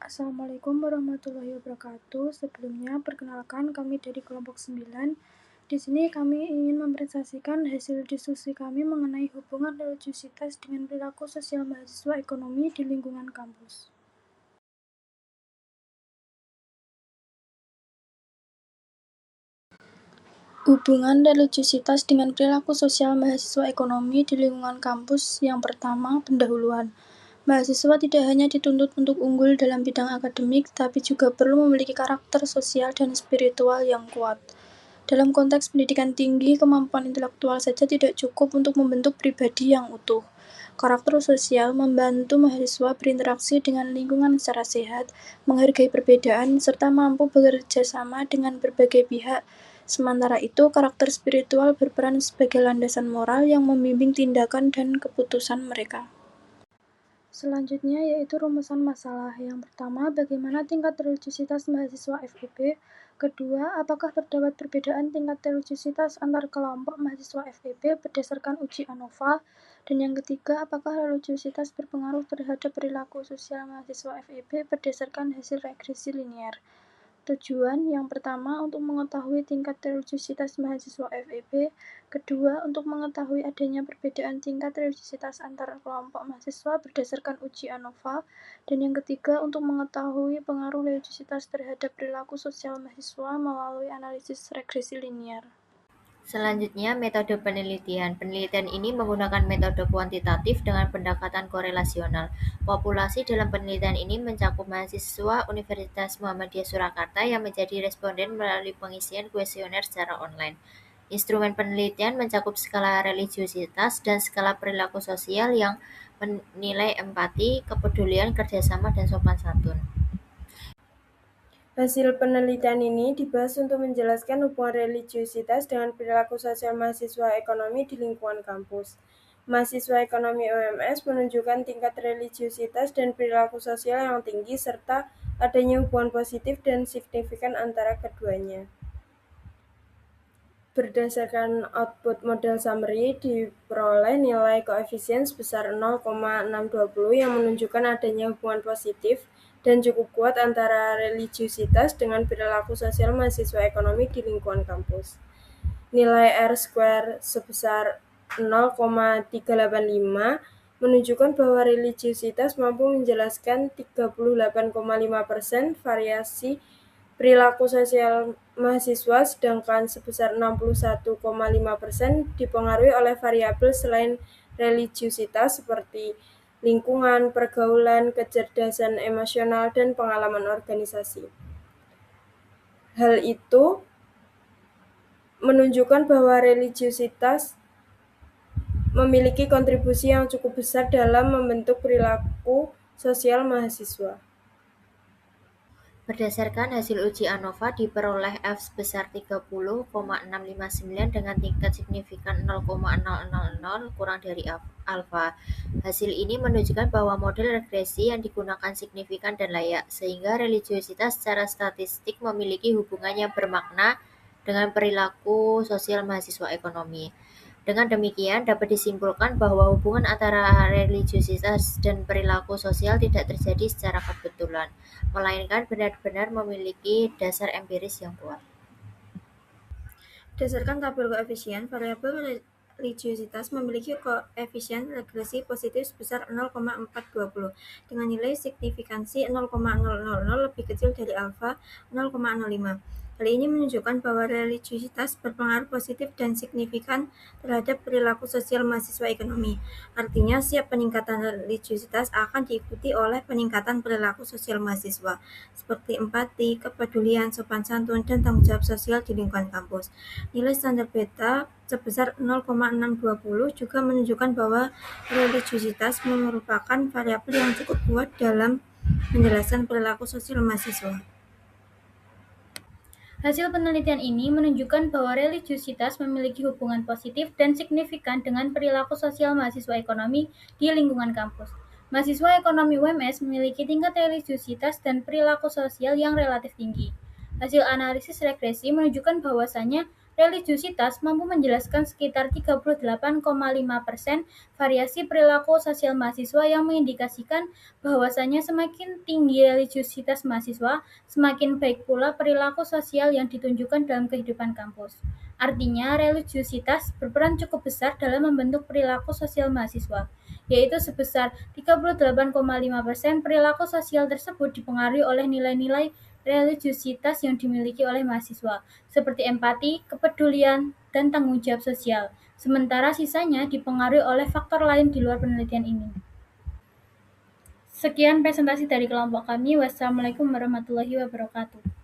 Assalamualaikum warahmatullahi wabarakatuh. Sebelumnya, perkenalkan kami dari kelompok 9. Di sini kami ingin mempresentasikan hasil diskusi kami mengenai hubungan religiusitas dengan perilaku sosial mahasiswa ekonomi di lingkungan kampus. Hubungan religiusitas dengan perilaku sosial mahasiswa ekonomi di lingkungan kampus. Yang pertama, pendahuluan. Mahasiswa tidak hanya dituntut untuk unggul dalam bidang akademik, tapi juga perlu memiliki karakter sosial dan spiritual yang kuat. Dalam konteks pendidikan tinggi, kemampuan intelektual saja tidak cukup untuk membentuk pribadi yang utuh. Karakter sosial membantu mahasiswa berinteraksi dengan lingkungan secara sehat, menghargai perbedaan, serta mampu bekerja sama dengan berbagai pihak. Sementara itu, karakter spiritual berperan sebagai landasan moral yang membimbing tindakan dan keputusan mereka. Selanjutnya yaitu rumusan masalah. Yang pertama, bagaimana tingkat religiusitas mahasiswa FEB? Kedua, apakah terdapat perbedaan tingkat religiusitas antar kelompok mahasiswa FEB berdasarkan uji ANOVA? Dan yang ketiga, apakah religiusitas berpengaruh terhadap perilaku sosial mahasiswa FEB berdasarkan hasil regresi linier? Tujuan yang pertama untuk mengetahui tingkat religiusitas mahasiswa FEB, kedua untuk mengetahui adanya perbedaan tingkat religiusitas antar kelompok mahasiswa berdasarkan uji ANOVA, dan yang ketiga untuk mengetahui pengaruh religiusitas terhadap perilaku sosial mahasiswa melalui analisis regresi linier. Selanjutnya, metode penelitian. Penelitian ini menggunakan metode kuantitatif dengan pendekatan korelasional. Populasi dalam penelitian ini mencakup mahasiswa Universitas Muhammadiyah Surakarta yang menjadi responden melalui pengisian kuesioner secara online. Instrumen penelitian mencakup skala religiusitas dan skala perilaku sosial yang menilai empati, kepedulian, kerjasama, dan sopan santun. Hasil penelitian ini dibahas untuk menjelaskan hubungan religiusitas dengan perilaku sosial mahasiswa ekonomi di lingkungan kampus. Mahasiswa ekonomi UMS menunjukkan tingkat religiusitas dan perilaku sosial yang tinggi serta adanya hubungan positif dan signifikan antara keduanya. Berdasarkan output model summary, diperoleh nilai koefisien sebesar 0,620 yang menunjukkan adanya hubungan positif dan cukup kuat antara religiusitas dengan perilaku sosial mahasiswa ekonomi di lingkungan kampus. Nilai R-square sebesar 0,385 menunjukkan bahwa religiusitas mampu menjelaskan 38,5% variasi perilaku sosial mahasiswa, sedangkan sebesar 61,5% dipengaruhi oleh variabel selain religiusitas seperti lingkungan, pergaulan, kecerdasan emosional, dan pengalaman organisasi. Hal itu menunjukkan bahwa religiusitas memiliki kontribusi yang cukup besar dalam membentuk perilaku sosial mahasiswa. Berdasarkan hasil uji ANOVA diperoleh F sebesar 30,659 dengan tingkat signifikan 0,000 kurang dari alfa. Hasil ini menunjukkan bahwa model regresi yang digunakan signifikan dan layak, sehingga religiusitas secara statistik memiliki hubungan yang bermakna dengan perilaku sosial mahasiswa ekonomi. Dengan demikian, dapat disimpulkan bahwa hubungan antara religiusitas dan perilaku sosial tidak terjadi secara kebetulan, melainkan benar-benar memiliki dasar empiris yang kuat. Berdasarkan tabel koefisien, variabel religiusitas memiliki koefisien regresi positif sebesar 0,420 dengan nilai signifikansi 0,000 lebih kecil dari alfa 0,05. Hal ini menunjukkan bahwa religiusitas berpengaruh positif dan signifikan terhadap perilaku sosial mahasiswa ekonomi. Artinya, setiap peningkatan religiusitas akan diikuti oleh peningkatan perilaku sosial mahasiswa, seperti empati, kepedulian, sopan santun, dan tanggung jawab sosial di lingkungan kampus. Nilai standar beta sebesar 0,620 juga menunjukkan bahwa religiusitas merupakan variabel yang cukup kuat dalam menjelaskan perilaku sosial mahasiswa. Hasil penelitian ini menunjukkan bahwa religiusitas memiliki hubungan positif dan signifikan dengan perilaku sosial mahasiswa ekonomi di lingkungan kampus. Mahasiswa ekonomi UMS memiliki tingkat religiusitas dan perilaku sosial yang relatif tinggi. Hasil analisis regresi menunjukkan bahwasannya religiusitas mampu menjelaskan sekitar 38,5% variasi perilaku sosial mahasiswa yang mengindikasikan bahwasanya semakin tinggi religiusitas mahasiswa, semakin baik pula perilaku sosial yang ditunjukkan dalam kehidupan kampus. Artinya, religiusitas berperan cukup besar dalam membentuk perilaku sosial mahasiswa, yaitu sebesar 38,5% perilaku sosial tersebut dipengaruhi oleh nilai-nilai religiusitas yang dimiliki oleh mahasiswa, seperti empati, kepedulian, dan tanggung jawab sosial, sementara sisanya dipengaruhi oleh faktor lain di luar penelitian ini. Sekian presentasi dari kelompok kami. Wassalamualaikum warahmatullahi wabarakatuh.